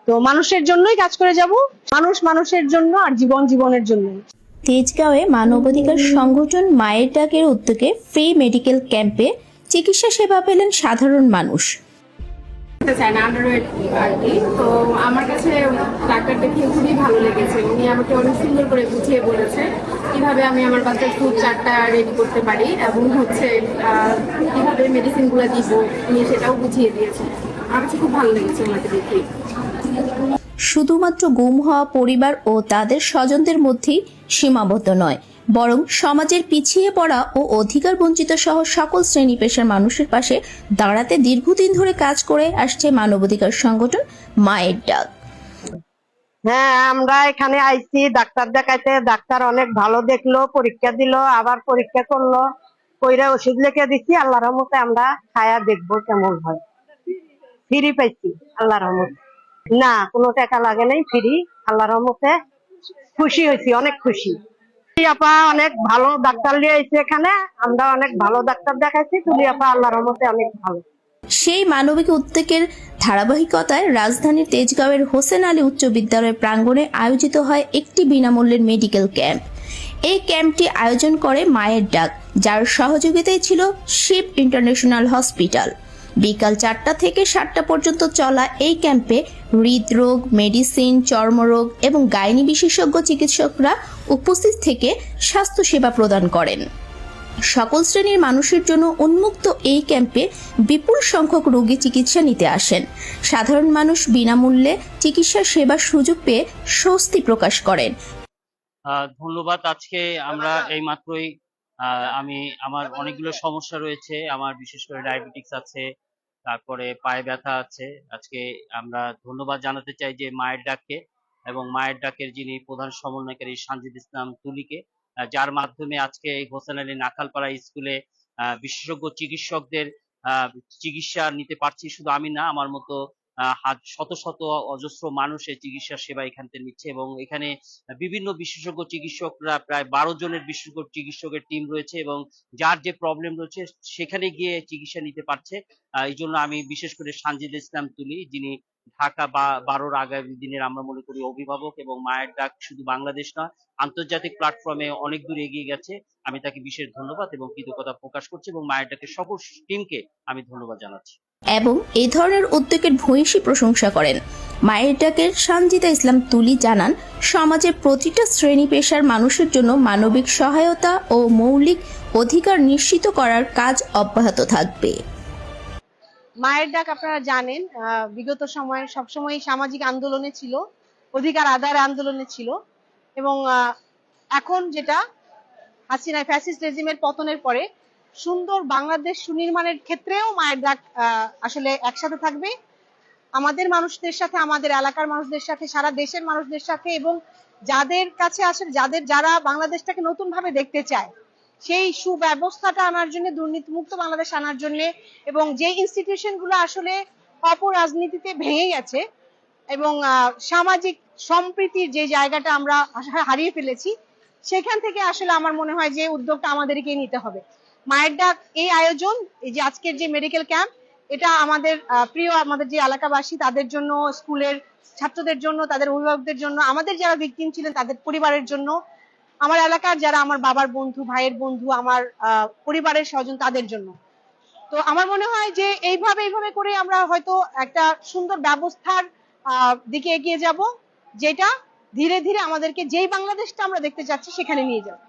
তো মানুষের জন্যই কাজ করে যাব, মানুষ মানুষের জন্য আর জীবন জীবনের জন্য। তেজগাঁওয়ে মানবাধিকার সংগঠন মায়ের ডাকের উদ্যোগে ফ্রি মেডিকেল ক্যাম্পে চিকিৎসা সেবা পেলেন সাধারণ মানুষ। চায় না আন্ডারওয়েট আর কি। তো আমার কাছে ডাক্তার দেখে খুবই ভালো লেগেছে। উনি আমাকে অনেক সুন্দর করে বুঝিয়ে বলেছে কিভাবে আমি আমার বাচ্চার ফুড চার্টটা রেডি করতে পারি এবং কিভাবে মেডিসিন গুলো দিব উনি সেটাও বুঝিয়ে দিয়েছে। আমার কাছে খুব ভালো লেগেছে ওনাকে দেখে। শুধুমাত্র গুম হওয়া পরিবার ও তাদের স্বজনদের মধ্যেই সীমাবদ্ধ নয়, বরং সমাজের পিছিয়ে পড়া ও অধিকার বঞ্চিত সহ সকল শ্রেণী পেশার মানুষের পাশে দাঁড়াতে দীর্ঘদিন ধরে কাজ করে আসছে মানবাধিকার সংগঠন মায়ের ডাক। হ্যাঁ, আমরা এখানে আইছি ডাক্তার দেখাইতে। ডাক্তার অনেক ভালো দেখলো, পরীক্ষা দিল, আবার পরীক্ষা করলো, কইরা ওষুধ লিখে দিচ্ছি। আল্লাহর রহমতে আমরা খায়া দেখবো কেমন হয়। ফ্রি পাইছি আল্লাহর রহমতে, না কোনো টাকা লাগে নাই, ফ্রি। আল্লাহর রহমতে খুশি হয়েছি, অনেক খুশি। আপা অনেক ভালো ডাক্তার নিয়ে আইছে এখানে, আমরা অনেক ভালো ডাক্তার দেখাইছি। তুলি আপা আল্লাহর রহমতে অনেক ভালো। সেই মানবিক উদ্যোগের ধারাবাহিকতায় রাজধানীর তেজগাঁওয়ের হোসেন আলী উচ্চ বিদ্যালয়ের প্রাঙ্গণে আয়োজিত হয় একটি বিনামূল্যের মেডিকেল ক্যাম্প। এই ক্যাম্পটি আয়োজন করে মায়ের ডাক, যার সহযোগিতায় ছিল শিব ইন্টারন্যাশনাল হসপিটাল। বিকাল 4টা থেকে 7টা পর্যন্ত চলা এই ক্যাম্পে হৃদরোগ, মেডিসিন, চর্মরোগ এবং গাইনি বিশেষজ্ঞ চিকিৎসকরা উপস্থিত থেকে স্বাস্থ্যসেবা প্রদান করেন। সকল শ্রেণীর মানুষের জন্য উন্মুক্ত এই ক্যাম্পে বিপুল সংখ্যক রোগী চিকিৎসা নিতে আসেন। সাধারণ মানুষ বিনামূল্যে চিকিৎসা সেবার সুযোগ পেয়ে স্বস্তি প্রকাশ করেন। ধন্যবাদ। আজকে আমরা এই মাত্রই আমি আমার অনেকগুলো সমস্যা রয়েছে। আমার বিশেষ করে ডায়াবেটিক্স আছে, তারপরে পায়ে ব্যথা আছে। আজকে আমরা ধন্যবাদ জানাতে চাই যে মায়ের ডাককে এবং মায়ের ডাকের যিনি প্রধান সমন্বয়কারী সানজিদ ইসলাম তুলিকে, যার মাধ্যমে আজকে এই হোসেন আলী নাখালপাড়া স্কুলে বিশেষজ্ঞ চিকিৎসকদের চিকিৎসা নিতে পারছি। শুধু আমি না, আমার মতো শত শত অজস্র মানুষ এই চিকিৎসা সেবা এখান থেকে নিচ্ছে এবং এখানে বিভিন্ন বিশেষজ্ঞ চিকিৎসকরা প্রায় 12 জনের বিশেষজ্ঞ চিকিৎসকের টিম রয়েছে এবং যার যে প্রবলেম রয়েছে সেখানে গিয়ে চিকিৎসা নিতে পারছে। এই জন্য আমি বিশেষ করে সানজিদ ইসলাম তুলি, যিনি ঢাকা বা 12-র আগামী দিনের আমরা মনে করি অভিভাবক, এবং মায়ের ডাক শুধু বাংলাদেশ না, আন্তর্জাতিক প্ল্যাটফর্মে অনেক দূর এগিয়ে গেছে। আমি তাকে বিশেষ ধন্যবাদ এবং কৃতজ্ঞতা প্রকাশ করছি এবং মায়ের ডাকের সকল টিমকে আমি ধন্যবাদ জানাচ্ছি এবং এই ধরনের উদ্যোগের ভূয়সী প্রশংসা করেন। মায়ের ডাকের সানজিদা ইসলাম তুলি জানান, সমাজের প্রতিটা শ্রেণী পেশার মানুষের জন্য মানবিক সহায়তা ও মৌলিক অধিকার নিশ্চিত করার কাজ অব্যাহত থাকবে। মায়ের ডাক আপনারা জানেন বিগত সময়ে সবসময় সামাজিক আন্দোলনে ছিল, অধিকার আদায়ের আন্দোলনে ছিল, এবং এখন যেটা হাসিনা ফ্যাসিস্ট রেজিমের পতনের পরে সুন্দর বাংলাদেশ সুনির্মাণের ক্ষেত্রেও মায়ের ডাক আসলে একসাথে থাকবে আমাদের মানুষদের সাথে, আমাদের এলাকার মানুষদের সাথে, সারা দেশের মানুষদের সাথে, এবং যাদের কাছে আসলে যারা বাংলাদেশটাকে নতুন ভাবে দেখতে চায় সেই সুব্যবস্থাটা আনার জন্য, দুর্নীতিমুক্ত বাংলাদেশ আনার জন্য, এবং যে ইনস্টিটিউশন গুলো আসলে অপরাজনীতিতে ভেঙে গেছে এবং সামাজিক সম্প্রীতির যে জায়গাটা আমরা হারিয়ে ফেলেছি, সেখান থেকে আসলে আমার মনে হয় যে উদ্যোগটা আমাদেরকে নিতে হবে। মায়ের ডাক এই আয়োজন, এই যে আজকের যে মেডিকেল ক্যাম্প, এটা আমাদের প্রিয় আমাদের যে এলাকাবাসী তাদের জন্য, স্কুলের ছাত্রদের জন্য, তাদের অভিভাবকদের জন্য, আমাদের যারা ভিকটিম ছিলেন তাদের পরিবারের জন্য, আমার এলাকার যারা আমার বাবার বন্ধু, ভাইয়ের বন্ধু, আমার পরিবারের স্বজন, তাদের জন্য। তো আমার মনে হয় যে এইভাবে করে আমরা হয়তো একটা সুন্দর ব্যবস্থার দিকে এগিয়ে যাব, যেটা ধীরে ধীরে আমাদেরকে যেই বাংলাদেশটা আমরা দেখতে চাচ্ছি সেখানে নিয়ে যাবে।